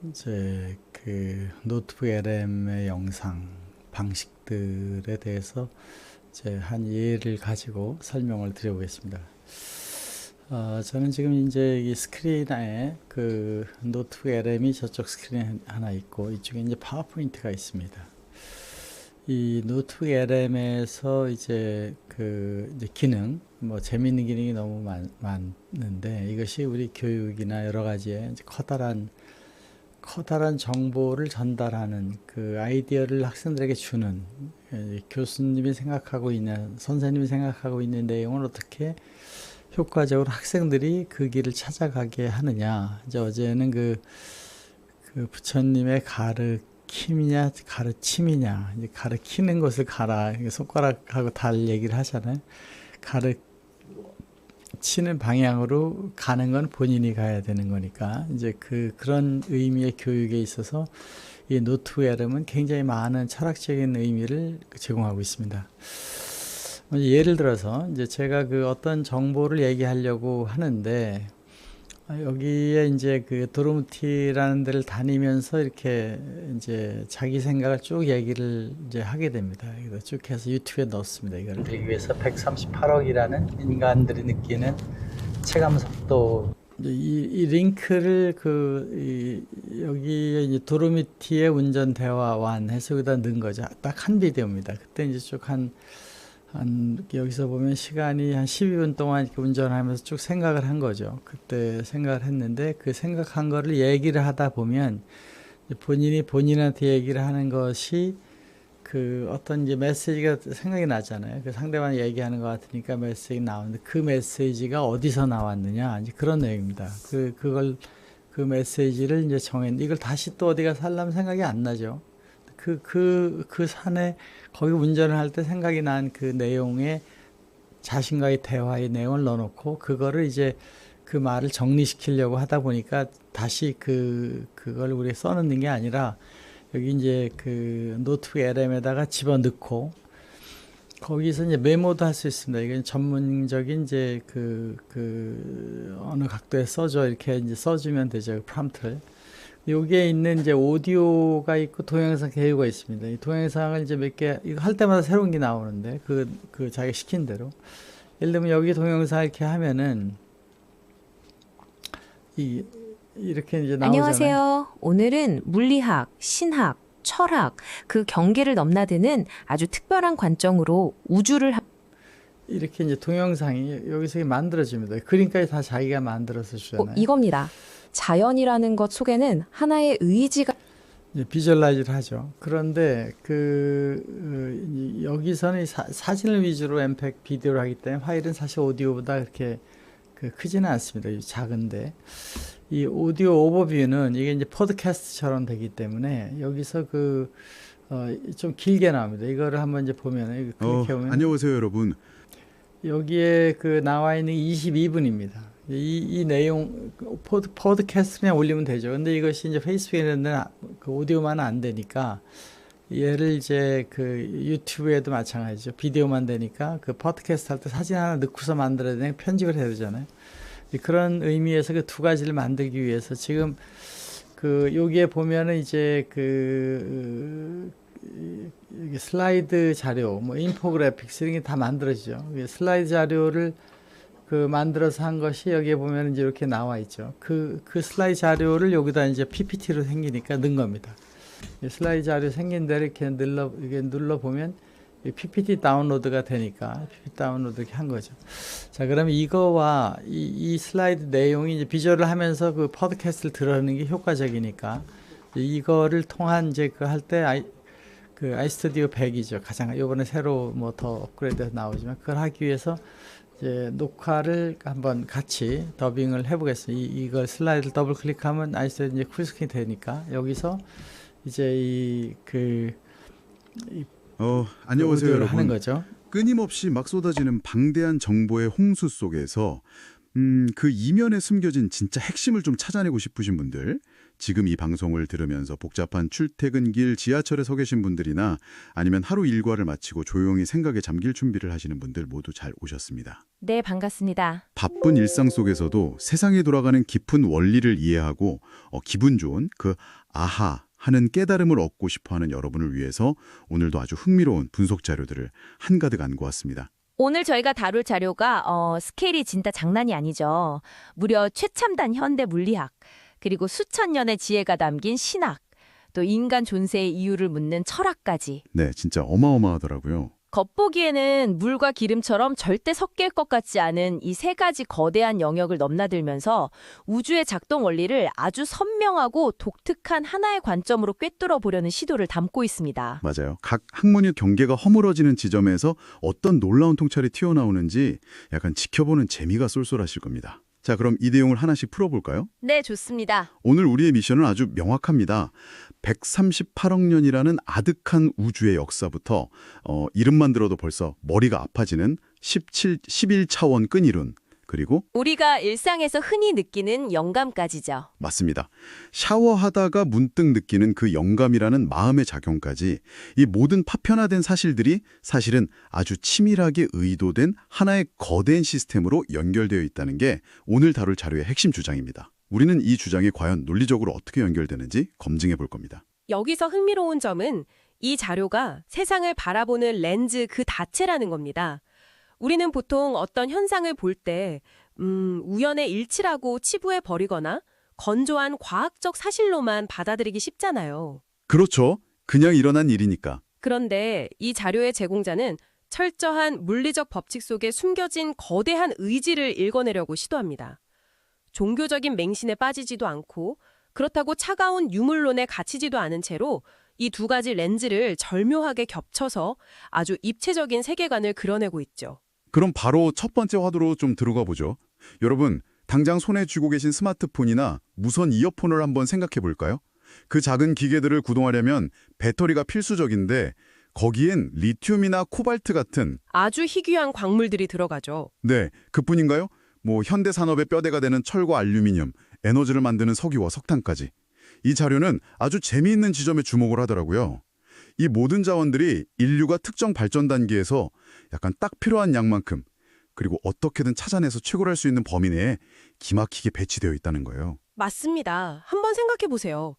이제 그 노트북 LM의 영상 방식들에 대해서 이제 한 예를 가지고 설명을 드려보겠습니다. 저는 지금 이제 이 스크린에 그 노트북 LM이 저쪽 스크린에 하나 있고 이쪽에 이제 파워포인트가 있습니다. 이 노트북 LM에서 이제 그 이제 기능, 뭐 재미있는 기능이 너무 많은데 이것이 우리 교육이나 여러 가지의 이제 커다란 정보를 전달하는 그 아이디어를 학생들에게 주는 교수님이 생각하고 있는, 선생님이 생각하고 있는 내용을 어떻게 효과적으로 학생들이 그 길을 찾아가게 하느냐. 이제 어제는 그 부처님의 가르침이냐, 가르침이냐, 이제 가르치는 것을 가라. 손가락하고 달 얘기를 하잖아요. 치는 방향으로 가는 건 본인이 가야 되는 거니까 이제 그런 의미의 교육에 있어서 이 노트 LM은 굉장히 많은 철학적인 의미를 제공하고 있습니다. 예를 들어서 이제 제가 그 어떤 정보를 얘기하려고 하는데 여기에 이제 그 도르무티라는 데를 다니면서 이렇게 이제 자기 생각을 쭉 얘기를 이제 하게 됩니다. 그래서 쭉 해서 유튜브에 넣었습니다. 이걸 들기 위해서 138억이라는 인간들이 느끼는 체감 속도. 이 링크를 여기에 이제 도르미티의 운전 대화완 해서 여기다 넣은 거죠. 딱 한 비디오입니다. 그때 이제 쭉 여기서 보면 시간이 한 12분 동안 이렇게 운전하면서 쭉 생각을 한 거죠. 그때 생각을 했는데 그 생각한 거를 얘기를 하다 보면 본인이 본인한테 얘기를 하는 것이 그 어떤 이제 메시지가 생각이 나잖아요. 그 상대방 얘기하는 것 같으니까 메시지 나오는데 그 메시지가 어디서 나왔느냐 이제 그런 내용입니다. 그 메시지를 이제 정했는데 이걸 다시 또 어디 가서 하려면 생각이 안 나죠. 그 산에 거기 운전을 할 때 생각이 난 그 내용에 자신과의 대화의 내용을 넣어놓고 그거를 이제 그 말을 정리시키려고 하다 보니까 다시 그걸 우리 써놓는 게 아니라 여기 이제 그 노트북 LM에다가 집어넣고 거기서 이제 메모도 할 수 있습니다. 이건 전문적인 이제 어느 각도에 써줘 이렇게 이제 써주면 되죠. 프롬프트를. 여기에 있는 이제 오디오가 있고 동영상 개요가 있습니다. 이 동영상을 이제 몇 개, 이거 할 때마다 새로운 게 나오는데, 자기가 시킨 대로. 예를 들면 여기 동영상 이렇게 하면은, 이렇게 이제 나오잖아요. 안녕하세요. 오늘은 물리학, 신학, 철학, 그 경계를 넘나드는 아주 특별한 관점으로 이렇게 이제 동영상이 여기서 만들어집니다. 그림까지 다 자기가 만들어서 주잖아요. 이겁니다. 자연이라는 것 속에는 하나의 의지가 이제 비주얼라이즈를 하죠. 그런데 여기서는 사진을 위주로 엠팩 비디오를 하기 때문에 파일은 사실 오디오보다 그렇게 크지는 않습니다. 작은데 이 오디오 오버뷰는 이게 이제 팟캐스트처럼 되기 때문에 여기서 좀 길게 나옵니다. 이거를 한번 이제 보면 클릭해 보면 안녕하세요, 여러분. 여기에 나와 있는 22분입니다. 이 내용 팟캐스트 그냥 올리면 되죠. 근데 이것이 이제 페이스북에는 그 오디오만 안 되니까 얘를 이제 유튜브에도 마찬가지죠. 비디오만 되니까 그 팟캐스트 할 때 사진 하나 넣고서 만들어야 되는 편집을 해야 되잖아요. 그런 의미에서 그 두 가지를 만들기 위해서 지금 여기에 보면은 이제 여기 슬라이드 자료, 뭐 인포그래픽스 이런 게 다 만들어지죠. 슬라이드 자료를 만들어서 한 것이 여기에 보면 이제 이렇게 나와 있죠. 그 슬라이드 자료를 여기다 이제 PPT로 생기니까 넣은 겁니다. 슬라이드 자료 생긴 대로 이렇게 눌러 보면 PPT 다운로드가 되니까 PPT 다운로드 이렇게 한 거죠. 자, 그러면 이거와 이 슬라이드 내용이 이제 비주얼을 하면서 그 팟캐스트를 들어는 게 효과적이니까 이거를 통한 이제 할 때 아이스튜디오 100이죠. 가장 이번에 새로 뭐 더 업그레이드해서 나오지만 그걸 하기 위해서 이제 녹화를 한번 같이 더빙을 해보겠습니다. 이걸 슬라이드를 더블 클릭하면 아이스튜디오 이제 풀스크린 되니까 여기서 이제 안녕하세요, 오디오를 여러분. 하는 거죠. 끊임없이 막 쏟아지는 방대한 정보의 홍수 속에서 그 이면에 숨겨진 진짜 핵심을 좀 찾아내고 싶으신 분들, 지금 이 방송을 들으면서 복잡한 출퇴근길 지하철에 서 계신 분들이나 아니면 하루 일과를 마치고 조용히 생각에 잠길 준비를 하시는 분들 모두 잘 오셨습니다. 네, 반갑습니다. 바쁜 일상 속에서도 세상에 돌아가는 깊은 원리를 이해하고 기분 좋은 그 아하 하는 깨달음을 얻고 싶어하는 여러분을 위해서 오늘도 아주 흥미로운 분석 자료들을 한가득 안고 왔습니다. 오늘 저희가 다룰 자료가 스케일이 진짜 장난이 아니죠. 무려 최첨단 현대 물리학, 그리고 수천 년의 지혜가 담긴 신학, 또 인간 존재의 이유를 묻는 철학까지. 네, 진짜 어마어마하더라고요. 겉보기에는 물과 기름처럼 절대 섞일 것 같지 않은 이 세 가지 거대한 영역을 넘나들면서 우주의 작동 원리를 아주 선명하고 독특한 하나의 관점으로 꿰뚫어 보려는 시도를 담고 있습니다. 맞아요. 각 학문의 경계가 허물어지는 지점에서 어떤 놀라운 통찰이 튀어나오는지 약간 지켜보는 재미가 쏠쏠하실 겁니다. 자, 그럼 이 내용을 하나씩 풀어볼까요? 네, 좋습니다. 오늘 우리의 미션은 아주 명확합니다. 138억 년이라는 아득한 우주의 역사부터 이름만 들어도 벌써 머리가 아파지는 11차원 끈이룬, 그리고 우리가 일상에서 흔히 느끼는 영감까지죠. 맞습니다. 샤워하다가 문득 느끼는 그 영감이라는 마음의 작용까지 이 모든 파편화된 사실들이 사실은 아주 치밀하게 의도된 하나의 거대한 시스템으로 연결되어 있다는 게 오늘 다룰 자료의 핵심 주장입니다. 우리는 이 주장이 과연 논리적으로 어떻게 연결되는지 검증해 볼 겁니다. 여기서 흥미로운 점은 이 자료가 세상을 바라보는 렌즈 그 자체라는 겁니다. 우리는 보통 어떤 현상을 볼 때 우연의 일치라고 치부해 버리거나 건조한 과학적 사실로만 받아들이기 쉽잖아요. 그렇죠. 그냥 일어난 일이니까. 그런데 이 자료의 제공자는 철저한 물리적 법칙 속에 숨겨진 거대한 의지를 읽어내려고 시도합니다. 종교적인 맹신에 빠지지도 않고 그렇다고 차가운 유물론에 갇히지도 않은 채로 이 두 가지 렌즈를 절묘하게 겹쳐서 아주 입체적인 세계관을 그려내고 있죠. 그럼 바로 첫 번째 화두로 좀 들어가 보죠. 여러분, 당장 손에 쥐고 계신 스마트폰이나 무선 이어폰을 한번 생각해 볼까요? 그 작은 기계들을 구동하려면 배터리가 필수적인데 거기엔 리튬이나 코발트 같은 아주 희귀한 광물들이 들어가죠. 네, 그뿐인가요? 현대 산업의 뼈대가 되는 철과 알루미늄, 에너지를 만드는 석유와 석탄까지. 이 자료는 아주 재미있는 지점에 주목을 하더라고요. 이 모든 자원들이 인류가 특정 발전 단계에서 약간 딱 필요한 양만큼 그리고 어떻게든 찾아내서 채굴할 수 있는 범위 내에 기막히게 배치되어 있다는 거예요. 맞습니다. 한번 생각해 보세요.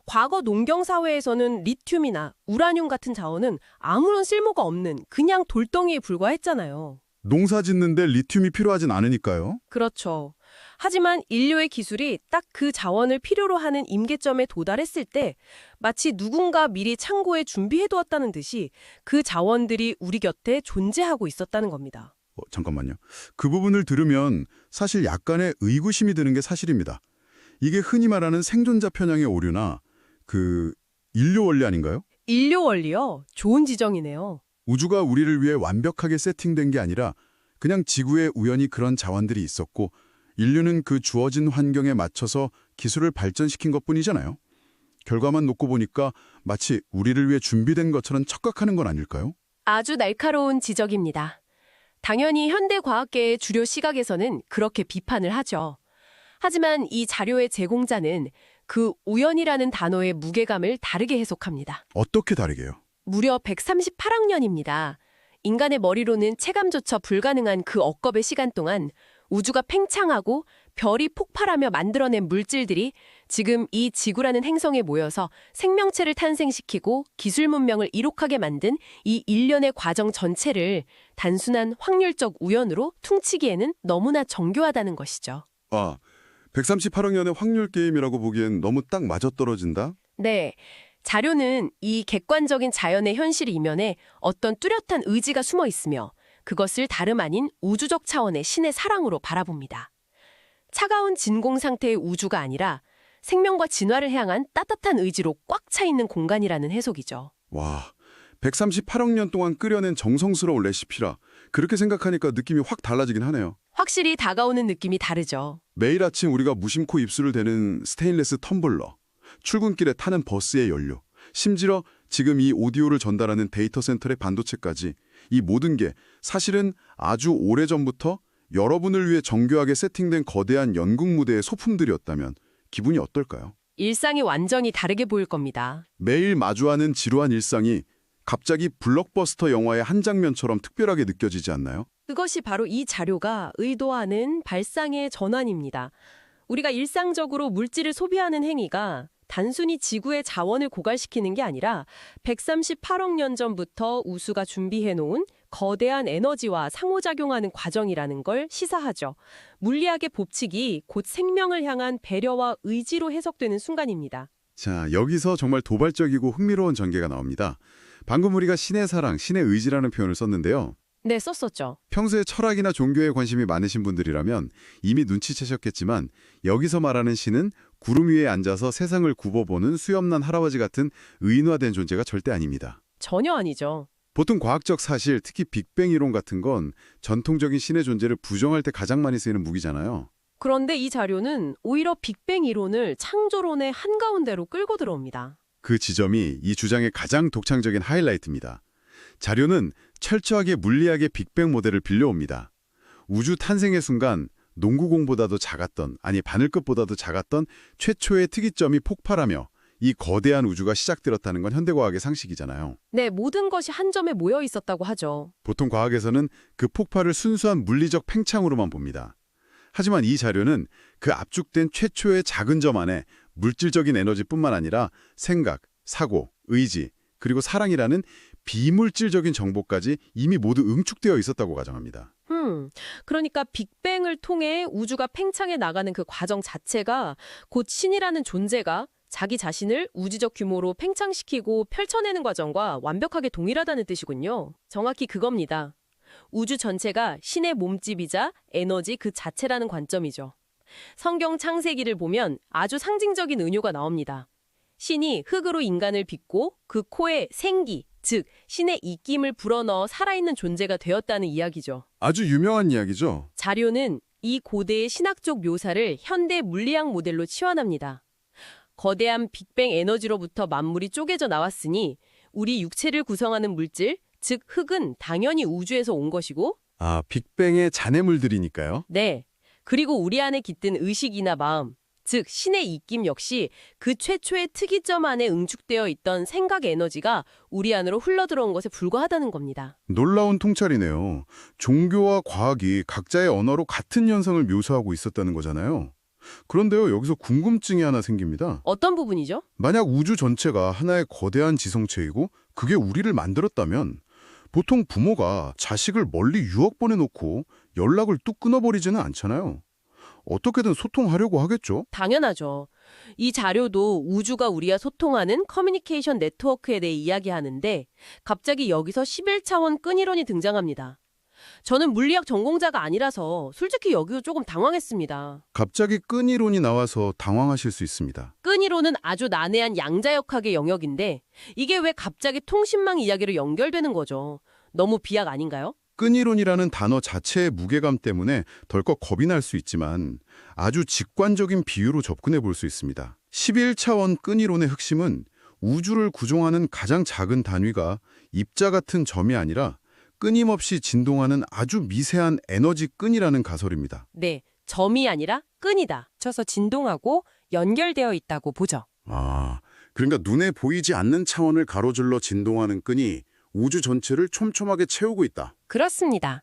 과거 농경 사회에서는 리튬이나 우라늄 같은 자원은 아무런 쓸모가 없는 그냥 돌덩이에 불과했잖아요. 농사 짓는데 리튬이 필요하진 않으니까요. 그렇죠. 하지만 인류의 기술이 딱 그 자원을 필요로 하는 임계점에 도달했을 때 마치 누군가 미리 창고에 준비해두었다는 듯이 그 자원들이 우리 곁에 존재하고 있었다는 겁니다. 잠깐만요. 그 부분을 들으면 사실 약간의 의구심이 드는 게 사실입니다. 이게 흔히 말하는 생존자 편향의 오류나 그 인류 원리 아닌가요? 인류 원리요? 좋은 지적이네요. 우주가 우리를 위해 완벽하게 세팅된 게 아니라 그냥 지구에 우연히 그런 자원들이 있었고 인류는 그 주어진 환경에 맞춰서 기술을 발전시킨 것뿐이잖아요. 결과만 놓고 보니까 마치 우리를 위해 준비된 것처럼 착각하는 건 아닐까요? 아주 날카로운 지적입니다. 당연히 현대 과학계의 주류 시각에서는 그렇게 비판을 하죠. 하지만 이 자료의 제공자는 그 우연이라는 단어의 무게감을 다르게 해석합니다. 어떻게 다르게요? 무려 138억 년입니다. 인간의 머리로는 체감조차 불가능한 그 억겁의 시간 동안 우주가 팽창하고 별이 폭발하며 만들어낸 물질들이 지금 이 지구라는 행성에 모여서 생명체를 탄생시키고 기술 문명을 이룩하게 만든 이 일련의 과정 전체를 단순한 확률적 우연으로 퉁치기에는 너무나 정교하다는 것이죠. 138억 년의 확률 게임이라고 보기엔 너무 딱 맞아떨어진다? 네. 자료는 이 객관적인 자연의 현실 이면에 어떤 뚜렷한 의지가 숨어 있으며 그것을 다름 아닌 우주적 차원의 신의 사랑으로 바라봅니다. 차가운 진공 상태의 우주가 아니라 생명과 진화를 향한 따뜻한 의지로 꽉 차 있는 공간이라는 해석이죠. 와, 138억 년 동안 끓여낸 정성스러운 레시피라. 그렇게 생각하니까 느낌이 확 달라지긴 하네요. 확실히 다가오는 느낌이 다르죠. 매일 아침 우리가 무심코 입술을 대는 스테인리스 텀블러, 출근길에 타는 버스의 연료, 심지어 지금 이 오디오를 전달하는 데이터 센터의 반도체까지 이 모든 게 사실은 아주 오래전부터 여러분을 위해 정교하게 세팅된 거대한 연극 무대의 소품들이었다면 기분이 어떨까요? 일상이 완전히 다르게 보일 겁니다. 매일 마주하는 지루한 일상이 갑자기 블록버스터 영화의 한 장면처럼 특별하게 느껴지지 않나요? 그것이 바로 이 자료가 의도하는 발상의 전환입니다. 우리가 일상적으로 물질을 소비하는 행위가 단순히 지구의 자원을 고갈시키는 게 아니라 138억 년 전부터 우수가 준비해놓은 거대한 에너지와 상호작용하는 과정이라는 걸 시사하죠. 물리학의 법칙이 곧 생명을 향한 배려와 의지로 해석되는 순간입니다. 자, 여기서 정말 도발적이고 흥미로운 전개가 나옵니다. 방금 우리가 신의 사랑, 신의 의지라는 표현을 썼는데요. 네, 썼었죠. 평소에 철학이나 종교에 관심이 많으신 분들이라면 이미 눈치채셨겠지만 여기서 말하는 신은 구름 위에 앉아서 세상을 굽어보는 수염난 할아버지 같은 의인화된 존재가 절대 아닙니다. 전혀 아니죠. 보통 과학적 사실, 특히 빅뱅 이론 같은 건 전통적인 신의 존재를 부정할 때 가장 많이 쓰이는 무기잖아요. 그런데 이 자료는 오히려 빅뱅 이론을 창조론의 한가운데로 끌고 들어옵니다. 그 지점이 이 주장의 가장 독창적인 하이라이트입니다. 자료는 철저하게 물리학의 빅뱅 모델을 빌려옵니다. 우주 탄생의 순간 농구공보다도 작았던, 아니 바늘끝보다도 작았던 최초의 특이점이 폭발하며 이 거대한 우주가 시작되었다는 건 현대과학의 상식이잖아요. 네, 모든 것이 한 점에 모여 있었다고 하죠. 보통 과학에서는 그 폭발을 순수한 물리적 팽창으로만 봅니다. 하지만 이 자료는 그 압축된 최초의 작은 점 안에 물질적인 에너지뿐만 아니라 생각, 사고, 의지, 그리고 사랑이라는 비물질적인 정보까지 이미 모두 응축되어 있었다고 가정합니다. 그러니까 빅뱅을 통해 우주가 팽창해 나가는 그 과정 자체가 곧 신이라는 존재가 자기 자신을 우주적 규모로 팽창시키고 펼쳐내는 과정과 완벽하게 동일하다는 뜻이군요. 정확히 그겁니다. 우주 전체가 신의 몸집이자 에너지 그 자체라는 관점이죠. 성경 창세기를 보면 아주 상징적인 은유가 나옵니다. 신이 흙으로 인간을 빚고 그 코에 생기, 즉 신의 입김을 불어넣어 살아있는 존재가 되었다는 이야기죠. 아주 유명한 이야기죠. 자료는 이 고대의 신학적 묘사를 현대 물리학 모델로 치환합니다. 거대한 빅뱅 에너지로부터 만물이 쪼개져 나왔으니 우리 육체를 구성하는 물질, 즉 흙은 당연히 우주에서 온 것이고 아, 빅뱅의 잔해물들이니까요. 네, 그리고 우리 안에 깃든 의식이나 마음, 즉 신의 입김 역시 그 최초의 특이점 안에 응축되어 있던 생각 에너지가 우리 안으로 흘러들어온 것에 불과하다는 겁니다. 놀라운 통찰이네요. 종교와 과학이 각자의 언어로 같은 현상을 묘사하고 있었다는 거잖아요. 그런데요, 여기서 궁금증이 하나 생깁니다. 어떤 부분이죠? 만약 우주 전체가 하나의 거대한 지성체이고 그게 우리를 만들었다면 보통 부모가 자식을 멀리 유학 보내놓고 연락을 뚝 끊어버리지는 않잖아요. 어떻게든 소통하려고 하겠죠? 당연하죠. 이 자료도 우주가 우리와 소통하는 커뮤니케이션 네트워크에 대해 이야기하는데 갑자기 여기서 11차원 끈이론이 등장합니다. 저는 물리학 전공자가 아니라서 솔직히 여기서 조금 당황했습니다. 갑자기 끈이론이 나와서 당황하실 수 있습니다. 끈이론은 아주 난해한 양자역학의 영역인데 이게 왜 갑자기 통신망 이야기로 연결되는 거죠? 너무 비약 아닌가요? 끈이론이라는 단어 자체의 무게감 때문에 덜컥 겁이 날 수 있지만 아주 직관적인 비유로 접근해 볼 수 있습니다. 11차원 끈이론의 핵심은 우주를 구성하는 가장 작은 단위가 입자 같은 점이 아니라 끊임없이 진동하는 아주 미세한 에너지 끈이라는 가설입니다. 네, 점이 아니라 끈이다. 쳐서 진동하고 연결되어 있다고 보죠. 아, 그러니까 눈에 보이지 않는 차원을 가로질러 진동하는 끈이 우주 전체를 촘촘하게 채우고 있다. 그렇습니다.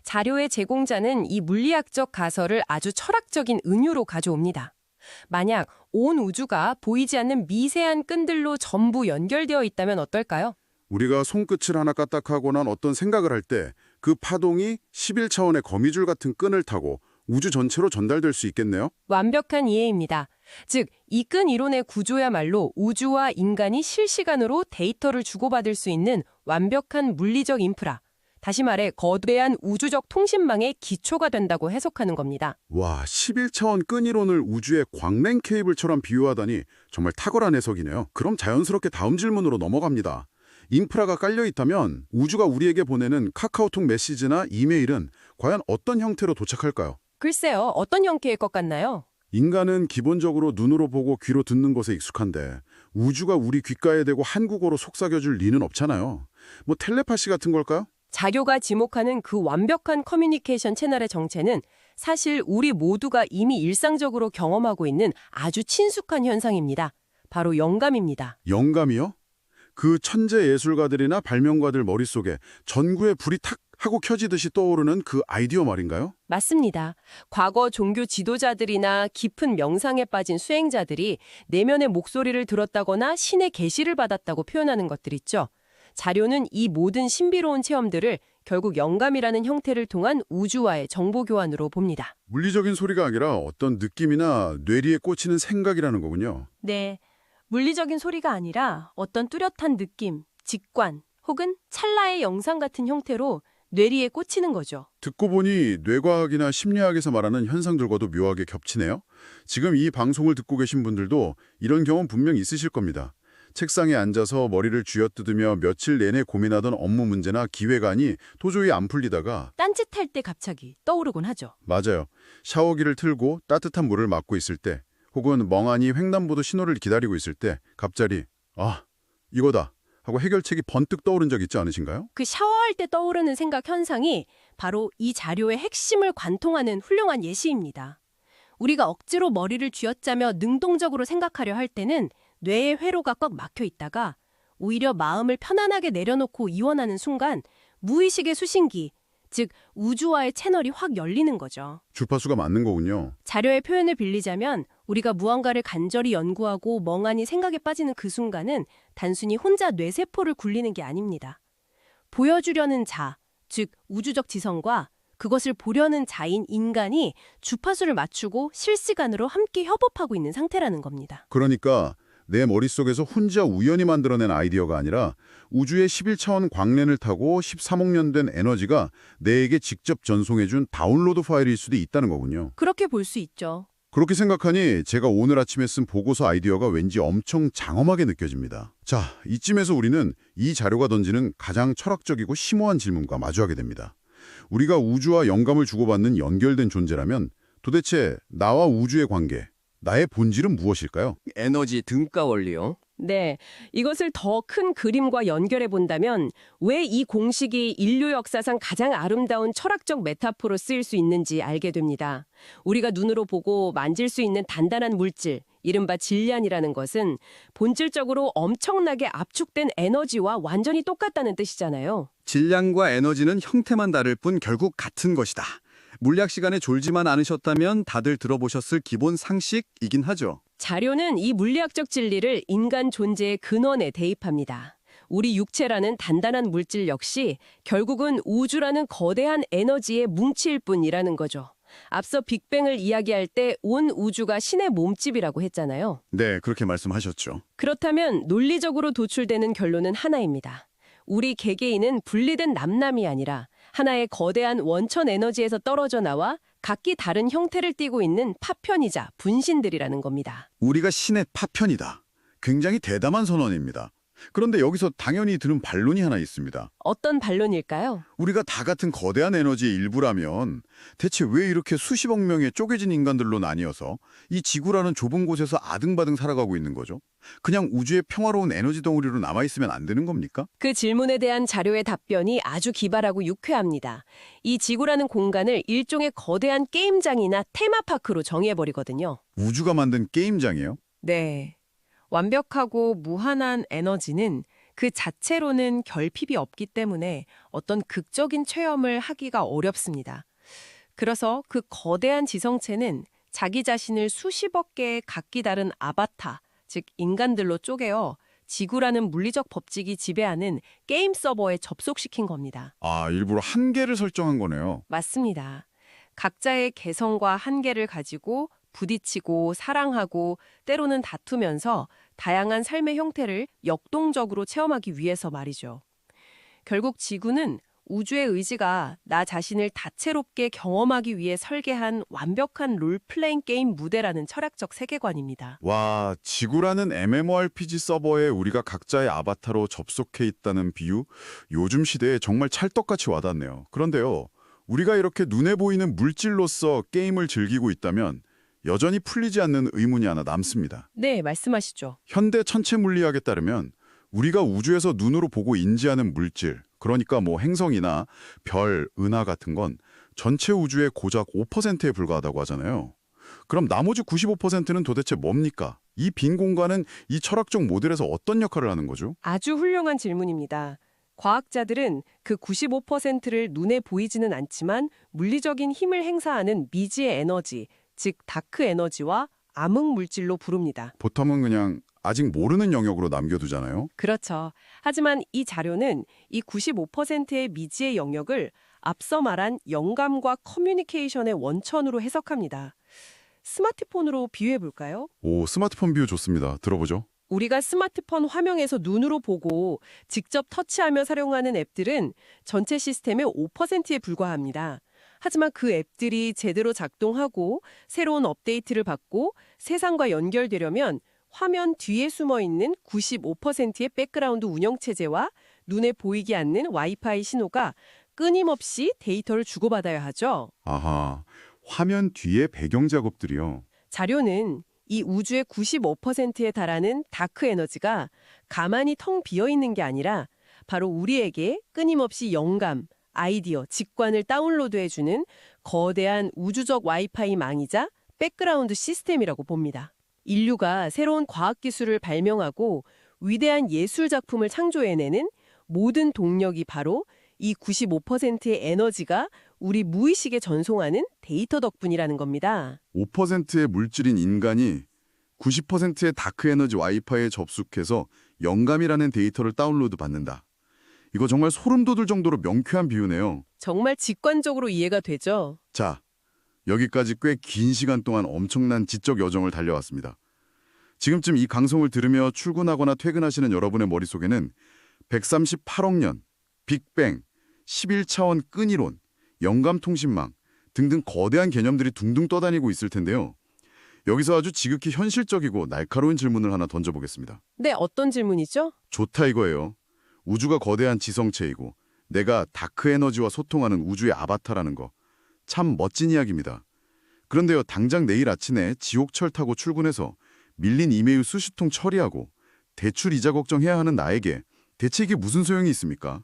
자료의 제공자는 이 물리학적 가설을 아주 철학적인 은유로 가져옵니다. 만약 온 우주가 보이지 않는 미세한 끈들로 전부 연결되어 있다면 어떨까요? 우리가 손끝을 하나 까딱하거나 어떤 생각을 할 때 그 파동이 11차원의 거미줄 같은 끈을 타고 우주 전체로 전달될 수 있겠네요? 완벽한 이해입니다. 즉, 이 끈 이론의 구조야말로 우주와 인간이 실시간으로 데이터를 주고받을 수 있는 완벽한 물리적 인프라, 다시 말해 거대한 우주적 통신망의 기초가 된다고 해석하는 겁니다. 와, 11차원 끈이론을 우주의 광랜 케이블처럼 비유하다니 정말 탁월한 해석이네요. 그럼 자연스럽게 다음 질문으로 넘어갑니다. 인프라가 깔려 있다면 우주가 우리에게 보내는 카카오톡 메시지나 이메일은 과연 어떤 형태로 도착할까요? 글쎄요, 어떤 형태일 것 같나요? 인간은 기본적으로 눈으로 보고 귀로 듣는 것에 익숙한데 우주가 우리 귓가에 대고 한국어로 속삭여줄 리는 없잖아요. 뭐 텔레파시 같은 걸까요? 자료가 지목하는 그 완벽한 커뮤니케이션 채널의 정체는 사실 우리 모두가 이미 일상적으로 경험하고 있는 아주 친숙한 현상입니다. 바로 영감입니다. 영감이요? 그 천재 예술가들이나 발명가들 머릿속에 전구에 불이 탁 하고 켜지듯이 떠오르는 그 아이디어 말인가요? 맞습니다. 과거 종교 지도자들이나 깊은 명상에 빠진 수행자들이 내면의 목소리를 들었다거나 신의 계시를 받았다고 표현하는 것들 있죠. 자료는 이 모든 신비로운 체험들을 결국 영감이라는 형태를 통한 우주와의 정보 교환으로 봅니다. 물리적인 소리가 아니라 어떤 느낌이나 뇌리에 꽂히는 생각이라는 거군요. 네, 물리적인 소리가 아니라 어떤 뚜렷한 느낌, 직관, 혹은 찰나의 영상 같은 형태로 뇌리에 꽂히는 거죠. 듣고 보니 뇌과학이나 심리학에서 말하는 현상들과도 묘하게 겹치네요. 지금 이 방송을 듣고 계신 분들도 이런 경험 분명 있으실 겁니다. 책상에 앉아서 머리를 쥐어뜯으며 며칠 내내 고민하던 업무 문제나 기획안이 도저히 안 풀리다가 딴짓할 때 갑자기 떠오르곤 하죠. 맞아요. 샤워기를 틀고 따뜻한 물을 맞고 있을 때 혹은 멍하니 횡단보도 신호를 기다리고 있을 때 갑자기 아, 이거다 하고 해결책이 번뜩 떠오른 적 있지 않으신가요? 그 샤워할 때 떠오르는 생각 현상이 바로 이 자료의 핵심을 관통하는 훌륭한 예시입니다. 우리가 억지로 머리를 쥐어짜며 능동적으로 생각하려 할 때는 뇌의 회로가 꽉 막혀 있다가 오히려 마음을 편안하게 내려놓고 이원하는 순간 무의식의 수신기, 즉 우주와의 채널이 확 열리는 거죠. 주파수가 맞는 거군요. 자료의 표현을 빌리자면 우리가 무언가를 간절히 연구하고 멍하니 생각에 빠지는 그 순간은 단순히 혼자 뇌세포를 굴리는 게 아닙니다. 보여주려는 자, 즉 우주적 지성과 그것을 보려는 자인 인간이 주파수를 맞추고 실시간으로 함께 협업하고 있는 상태라는 겁니다. 그러니까 내 머릿속에서 혼자 우연히 만들어낸 아이디어가 아니라 우주의 11차원 광랜을 타고 13억 년 된 에너지가 내에게 직접 전송해준 다운로드 파일일 수도 있다는 거군요. 그렇게 볼 수 있죠. 그렇게 생각하니 제가 오늘 아침에 쓴 보고서 아이디어가 왠지 엄청 장엄하게 느껴집니다. 자, 이쯤에서 우리는 이 자료가 던지는 가장 철학적이고 심오한 질문과 마주하게 됩니다. 우리가 우주와 영감을 주고받는 연결된 존재라면 도대체 나와 우주의 관계, 나의 본질은 무엇일까요? 에너지 등가 원리요. 네, 이것을 더 큰 그림과 연결해 본다면 왜 이 공식이 인류 역사상 가장 아름다운 철학적 메타포로 쓰일 수 있는지 알게 됩니다. 우리가 눈으로 보고 만질 수 있는 단단한 물질, 이른바 질량이라는 것은 본질적으로 엄청나게 압축된 에너지와 완전히 똑같다는 뜻이잖아요. 질량과 에너지는 형태만 다를 뿐 결국 같은 것이다. 물리학 시간에 졸지만 않으셨다면 다들 들어보셨을 기본 상식이긴 하죠. 자료는 이 물리학적 진리를 인간 존재의 근원에 대입합니다. 우리 육체라는 단단한 물질 역시 결국은 우주라는 거대한 에너지의 뭉치일 뿐이라는 거죠. 앞서 빅뱅을 이야기할 때 온 우주가 신의 몸집이라고 했잖아요. 네, 그렇게 말씀하셨죠. 그렇다면 논리적으로 도출되는 결론은 하나입니다. 우리 개개인은 분리된 남남이 아니라 하나의 거대한 원천 에너지에서 떨어져 나와 각기 다른 형태를 띠고 있는 파편이자 분신들이라는 겁니다. 우리가 신의 파편이다. 굉장히 대담한 선언입니다. 그런데 여기서 당연히 드는 반론이 하나 있습니다. 어떤 반론일까요? 우리가 다 같은 거대한 에너지의 일부라면 대체 왜 이렇게 수십억 명의 쪼개진 인간들로 나뉘어서 이 지구라는 좁은 곳에서 아등바등 살아가고 있는 거죠? 그냥 우주의 평화로운 에너지 덩어리로 남아있으면 안 되는 겁니까? 그 질문에 대한 자료의 답변이 아주 기발하고 유쾌합니다. 이 지구라는 공간을 일종의 거대한 게임장이나 테마파크로 정의해버리거든요. 우주가 만든 게임장이에요? 네. 완벽하고 무한한 에너지는 그 자체로는 결핍이 없기 때문에 어떤 극적인 체험을 하기가 어렵습니다. 그래서 그 거대한 지성체는 자기 자신을 수십억 개의 각기 다른 아바타, 즉 인간들로 쪼개어 지구라는 물리적 법칙이 지배하는 게임 서버에 접속시킨 겁니다. 아, 일부러 한계를 설정한 거네요. 맞습니다. 각자의 개성과 한계를 가지고 부딪히고 사랑하고 때로는 다투면서 다양한 삶의 형태를 역동적으로 체험하기 위해서 말이죠. 결국 지구는 우주의 의지가 나 자신을 다채롭게 경험하기 위해 설계한 완벽한 롤플레잉 게임 무대라는 철학적 세계관입니다. 와, 지구라는 MMORPG 서버에 우리가 각자의 아바타로 접속해 있다는 비유, 요즘 시대에 정말 찰떡같이 와닿네요. 그런데요, 우리가 이렇게 눈에 보이는 물질로서 게임을 즐기고 있다면 여전히 풀리지 않는 의문이 하나 남습니다. 네, 말씀하시죠. 현대 천체 물리학에 따르면 우리가 우주에서 눈으로 보고 인지하는 물질, 그러니까 뭐 행성이나 별, 은하 같은 건 전체 우주의 고작 5%에 불과하다고 하잖아요. 그럼 나머지 95%는 도대체 뭡니까? 이 빈 공간은 이 철학적 모델에서 어떤 역할을 하는 거죠? 아주 훌륭한 질문입니다. 과학자들은 그 95%를 눈에 보이지는 않지만 물리적인 힘을 행사하는 미지의 에너지, 즉 다크 에너지와 암흑 물질로 부릅니다. 보통은 그냥 아직 모르는 영역으로 남겨두잖아요. 그렇죠. 하지만 이 자료는 이 95%의 미지의 영역을 앞서 말한 영감과 커뮤니케이션의 원천으로 해석합니다. 스마트폰으로 비유해 볼까요? 오, 스마트폰 비유 좋습니다. 들어보죠. 우리가 스마트폰 화면에서 눈으로 보고 직접 터치하며 사용하는 앱들은 전체 시스템의 5%에 불과합니다. 하지만 그 앱들이 제대로 작동하고 새로운 업데이트를 받고 세상과 연결되려면 화면 뒤에 숨어 있는 95%의 백그라운드 운영체제와 눈에 보이지 않는 와이파이 신호가 끊임없이 데이터를 주고받아야 하죠. 아하, 화면 뒤에 배경 작업들이요. 자료는 이 우주의 95%에 달하는 다크 에너지가 가만히 텅 비어 있는 게 아니라 바로 우리에게 끊임없이 영감, 아이디어, 직관을 다운로드해주는 거대한 우주적 와이파이 망이자 백그라운드 시스템이라고 봅니다. 인류가 새로운 과학기술을 발명하고 위대한 예술 작품을 창조해내는 모든 동력이 바로 이 95%의 에너지가 우리 무의식에 전송하는 데이터 덕분이라는 겁니다. 5%의 물질인 인간이 90%의 다크에너지 와이파이에 접속해서 영감이라는 데이터를 다운로드 받는다. 이거 정말 소름 돋을 정도로 명쾌한 비유네요. 정말 직관적으로 이해가 되죠? 자, 여기까지 꽤 긴 시간 동안 엄청난 지적 여정을 달려왔습니다. 지금쯤 이 방송을 들으며 출근하거나 퇴근하시는 여러분의 머릿속에는 138억 년, 빅뱅, 11차원 끈이론, 영감통신망 등등 거대한 개념들이 둥둥 떠다니고 있을 텐데요. 여기서 아주 지극히 현실적이고 날카로운 질문을 하나 던져보겠습니다. 네, 어떤 질문이죠? 좋다 이거예요. 우주가 거대한 지성체이고 내가 다크에너지와 소통하는 우주의 아바타라는 거. 참 멋진 이야기입니다. 그런데요, 당장 내일 아침에 지옥철 타고 출근해서 밀린 이메일 수십 통 처리하고 대출 이자 걱정해야 하는 나에게 대체 이게 무슨 소용이 있습니까?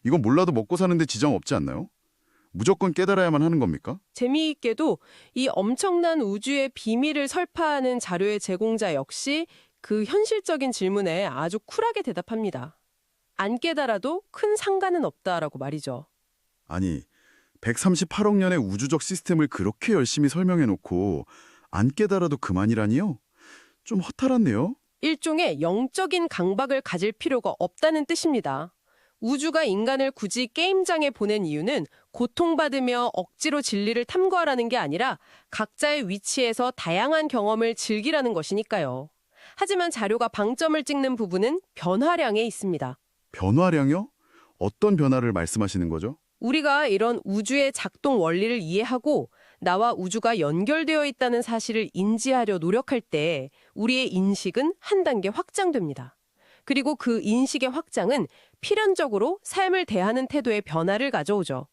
이건 몰라도 먹고 사는데 지장 없지 않나요? 무조건 깨달아야만 하는 겁니까? 재미있게도 이 엄청난 우주의 비밀을 설파하는 자료의 제공자 역시 그 현실적인 질문에 아주 쿨하게 대답합니다. 안 깨달아도 큰 상관은 없다라고 말이죠. 아니, 138억 년의 우주적 시스템을 그렇게 열심히 설명해놓고 안 깨달아도 그만이라니요? 좀 허탈하네요. 일종의 영적인 강박을 가질 필요가 없다는 뜻입니다. 우주가 인간을 굳이 게임장에 보낸 이유는 고통받으며 억지로 진리를 탐구하라는 게 아니라 각자의 위치에서 다양한 경험을 즐기라는 것이니까요. 하지만 자료가 방점을 찍는 부분은 변화량에 있습니다. 변화량이요? 어떤 변화를 말씀하시는 거죠? 우리가 이런 우주의 작동 원리를 이해하고 나와 우주가 연결되어 있다는 사실을 인지하려 노력할 때 우리의 인식은 한 단계 확장됩니다. 그리고 그 인식의 확장은 필연적으로 삶을 대하는 태도의 변화를 가져오죠.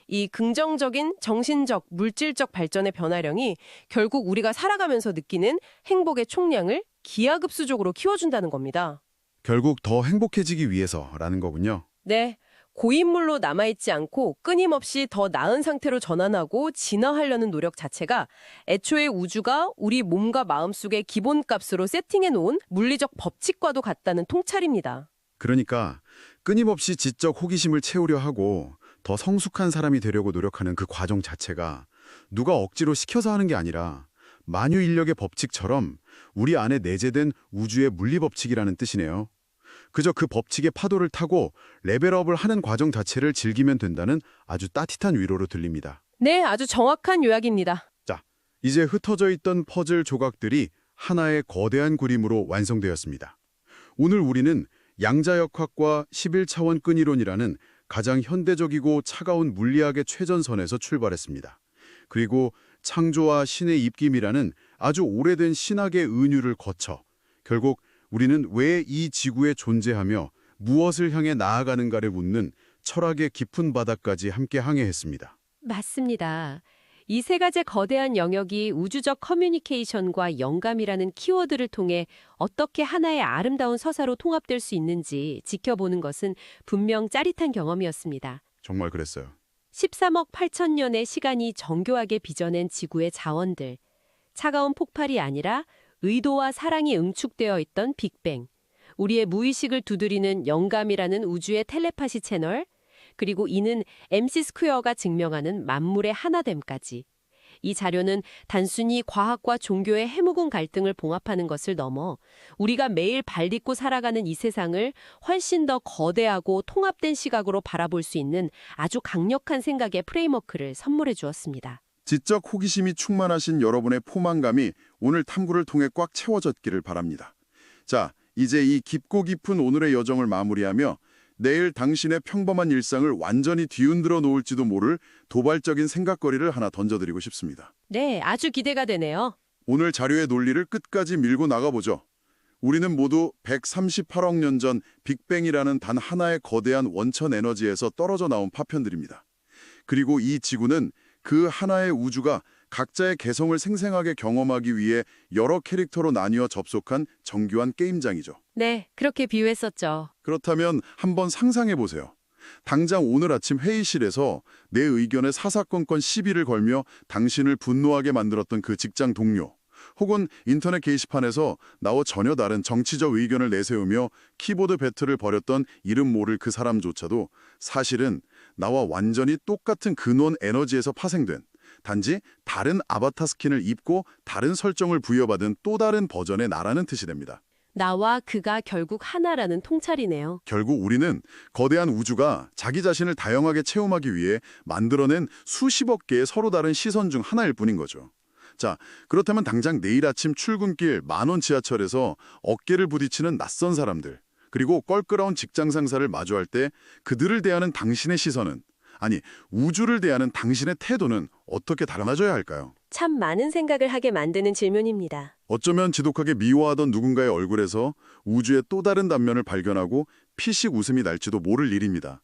이 긍정적인 정신적, 물질적 발전의 변화량이 결국 우리가 살아가면서 느끼는 행복의 총량을 기하급수적으로 키워준다는 겁니다. 결국 더 행복해지기 위해서라는 거군요. 네, 고인물로 남아있지 않고 끊임없이 더 나은 상태로 전환하고 진화하려는 노력 자체가 애초에 우주가 우리 몸과 마음속의 기본값으로 세팅해놓은 물리적 법칙과도 같다는 통찰입니다. 그러니까 끊임없이 지적 호기심을 채우려 하고 더 성숙한 사람이 되려고 노력하는 그 과정 자체가 누가 억지로 시켜서 하는 게 아니라 만유인력의 법칙처럼 우리 안에 내재된 우주의 물리법칙이라는 뜻이네요. 그저 그 법칙의 파도를 타고 레벨업을 하는 과정 자체를 즐기면 된다는 아주 따뜻한 위로로 들립니다. 네, 아주 정확한 요약입니다. 자, 이제 흩어져 있던 퍼즐 조각들이 하나의 거대한 그림으로 완성되었습니다. 오늘 우리는 양자역학과 11차원 끈이론이라는 가장 현대적이고 차가운 물리학의 최전선에서 출발했습니다. 그리고 창조와 신의 입김이라는 아주 오래된 신학의 은유를 거쳐 결국 우리는 왜 이 지구에 존재하며 무엇을 향해 나아가는가를 묻는 철학의 깊은 바다까지 함께 항해했습니다. 맞습니다. 이 세 가지 거대한 영역이 우주적 커뮤니케이션과 영감이라는 키워드를 통해 어떻게 하나의 아름다운 서사로 통합될 수 있는지 지켜보는 것은 분명 짜릿한 경험이었습니다. 정말 그랬어요. 13억 8천 년의 시간이 정교하게 빚어낸 지구의 자원들. 차가운 폭발이 아니라 의도와 사랑이 응축되어 있던 빅뱅. 우리의 무의식을 두드리는 영감이라는 우주의 텔레파시 채널. 그리고 이는 MC 스퀘어가 증명하는 만물의 하나됨까지. 이 자료는 단순히 과학과 종교의 해묵은 갈등을 봉합하는 것을 넘어 우리가 매일 발 딛고 살아가는 이 세상을 훨씬 더 거대하고 통합된 시각으로 바라볼 수 있는 아주 강력한 생각의 프레임워크를 선물해 주었습니다. 지적 호기심이 충만하신 여러분의 포만감이 오늘 탐구를 통해 꽉 채워졌기를 바랍니다. 자, 이제 이 깊고 깊은 오늘의 여정을 마무리하며 내일 당신의 평범한 일상을 완전히 뒤흔들어 놓을지도 모를 도발적인 생각거리를 하나 던져드리고 싶습니다. 네, 아주 기대가 되네요. 오늘 자료의 논리를 끝까지 밀고 나가보죠. 우리는 모두 138억 년 전 빅뱅이라는 단 하나의 거대한 원천 에너지에서 떨어져 나온 파편들입니다. 그리고 이 지구는 그 하나의 우주가 각자의 개성을 생생하게 경험하기 위해 여러 캐릭터로 나뉘어 접속한 정교한 게임장이죠. 네, 그렇게 비유했었죠. 그렇다면 한번 상상해 보세요. 당장 오늘 아침 회의실에서 내 의견에 사사건건 시비를 걸며 당신을 분노하게 만들었던 그 직장 동료, 혹은 인터넷 게시판에서 나와 전혀 다른 정치적 의견을 내세우며 키보드 배틀을 벌였던 이름 모를 그 사람조차도 사실은 나와 완전히 똑같은 근원 에너지에서 파생된, 단지 다른 아바타 스킨을 입고 다른 설정을 부여받은 또 다른 버전의 나라는 뜻이 됩니다. 나와 그가 결국 하나라는 통찰이네요. 결국 우리는 거대한 우주가 자기 자신을 다양하게 체험하기 위해 만들어낸 수십억 개의 서로 다른 시선 중 하나일 뿐인 거죠. 자, 그렇다면 당장 내일 아침 출근길 만원 지하철에서 어깨를 부딪히는 낯선 사람들, 그리고 껄끄러운 직장 상사를 마주할 때 그들을 대하는 당신의 시선은, 아니, 우주를 대하는 당신의 태도는 어떻게 달라져야 할까요? 참 많은 생각을 하게 만드는 질문입니다. 어쩌면 지독하게 미워하던 누군가의 얼굴에서 우주의 또 다른 단면을 발견하고 피식 웃음이 날지도 모를 일입니다.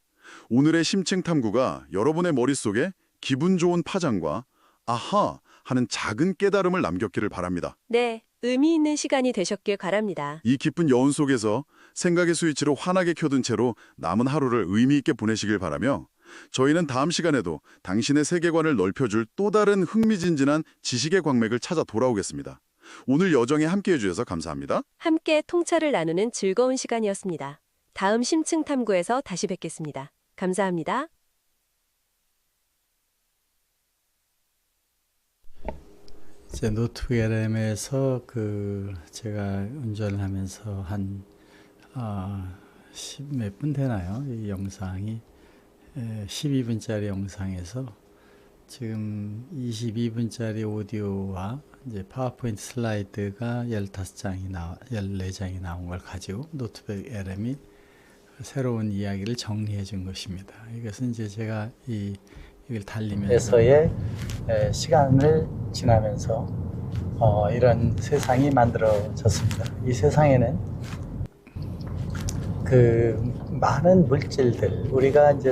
오늘의 심층 탐구가 여러분의 머릿속에 기분 좋은 파장과 아하 하는 작은 깨달음을 남겼기를 바랍니다. 네, 의미 있는 시간이 되셨길 바랍니다. 이 깊은 여운 속에서 생각의 스위치로 환하게 켜둔 채로 남은 하루를 의미 있게 보내시길 바라며 저희는 다음 시간에도 당신의 세계관을 넓혀줄 또 다른 흥미진진한 지식의 광맥을 찾아 돌아오겠습니다. 오늘 여정에 함께해 주셔서 감사합니다. 함께 통찰을 나누는 즐거운 시간이었습니다. 다음 심층 탐구에서 다시 뵙겠습니다. 감사합니다. 이제 노트북 LM에서 제가 운전을 하면서 한 10 몇 분 되나요? 이 영상이 12분짜리 영상에서 지금 22분짜리 오디오와 이제 파워포인트 슬라이드가 14장이 나온 걸 가지고 노트북 LM이 새로운 이야기를 정리해 준 것입니다. 이것은 이제 제가 이걸 달리면서의 시간을 지나면서 이런 세상이 만들어졌습니다. 이 세상에는 그 많은 물질들, 우리가 이제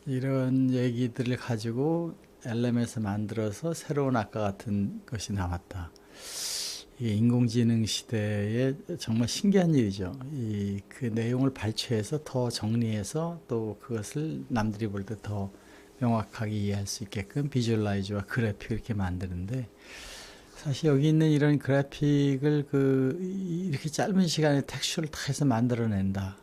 이런 얘기들을 가지고 LM에서 만들어서 새로운 아까 같은 것이 나왔다. 이게 인공지능 시대에 정말 신기한 일이죠. 그 내용을 발췌해서 더 정리해서 또 그것을 남들이 볼 때 더 명확하게 이해할 수 있게끔 비주얼라이즈와 그래픽을 이렇게 만드는데, 사실 여기 있는 이런 그래픽을 이렇게 짧은 시간에 텍스처를 다 해서 만들어낸다.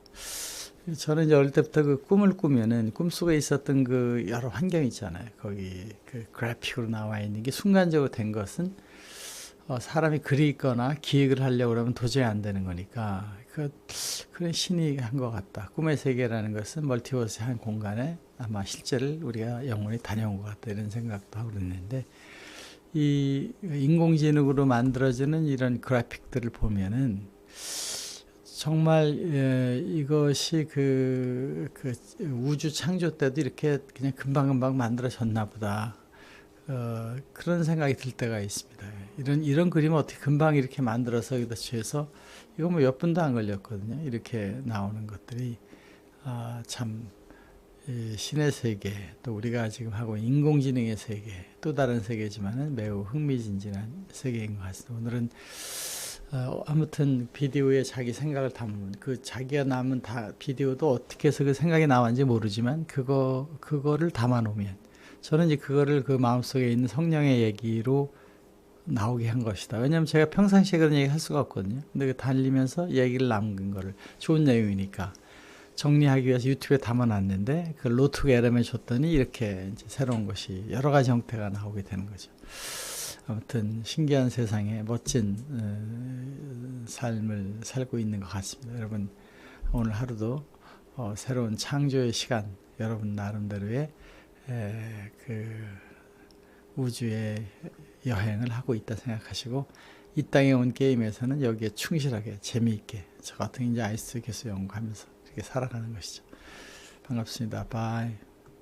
저는 이제 어릴 때부터 그 꿈을 꾸면은 꿈속에 있었던 그 여러 환경 있잖아요. 거기 그 그래픽으로 나와 있는 게 순간적으로 된 것은 사람이 글이 있거나 기획을 하려고 그러면 도저히 안 되는 거니까 그런 신이 한 것 같다. 꿈의 세계라는 것은 멀티버스의 한 공간에 아마 실제를 우리가 영원히 다녀온 것 같다, 이런 생각도 하고 그랬는데, 이 인공지능으로 만들어지는 이런 그래픽들을 보면은 정말 이것이 우주 창조 때도 이렇게 그냥 금방금방 만들어졌나 보다, 그런 생각이 들 때가 있습니다. 이런 그림을 어떻게 금방 이렇게 만들어서 여기다 취해서, 이거 뭐 몇 분도 안 걸렸거든요. 이렇게 나오는 것들이 참 이 신의 세계, 또 우리가 지금 하고 있는 인공지능의 세계, 또 다른 세계지만은 매우 흥미진진한 세계인 것 같습니다. 오늘은 아무튼 비디오에 자기 생각을 담은 그 자기가 남은 다 비디오도 어떻게 해서 그 생각이 나왔는지 모르지만 그거를 담아 놓으면 저는 이제 그거를 그 마음속에 있는 성령의 얘기로 나오게 한 것이다. 왜냐하면 제가 평상시에 그런 얘기 할 수가 없거든요. 근데 그 달리면서 얘기를 남긴 거를 좋은 내용이니까 정리하기 위해서 유튜브에 담아놨는데 그 로투게름에 줬더니 이렇게 이제 새로운 것이 여러 가지 형태가 나오게 되는 거죠. 아무튼 신기한 세상에 멋진 삶을 살고 있는 것 같습니다. 여러분 오늘 하루도 새로운 창조의 시간, 여러분 나름대로의 그 우주의 여행을 하고 있다 생각하시고 이 땅에 온 게임에서는 여기에 충실하게 재미있게 저 같은 이제 아이스 교수 연구하면서 이렇게 살아가는 것이죠. 반갑습니다. 바이.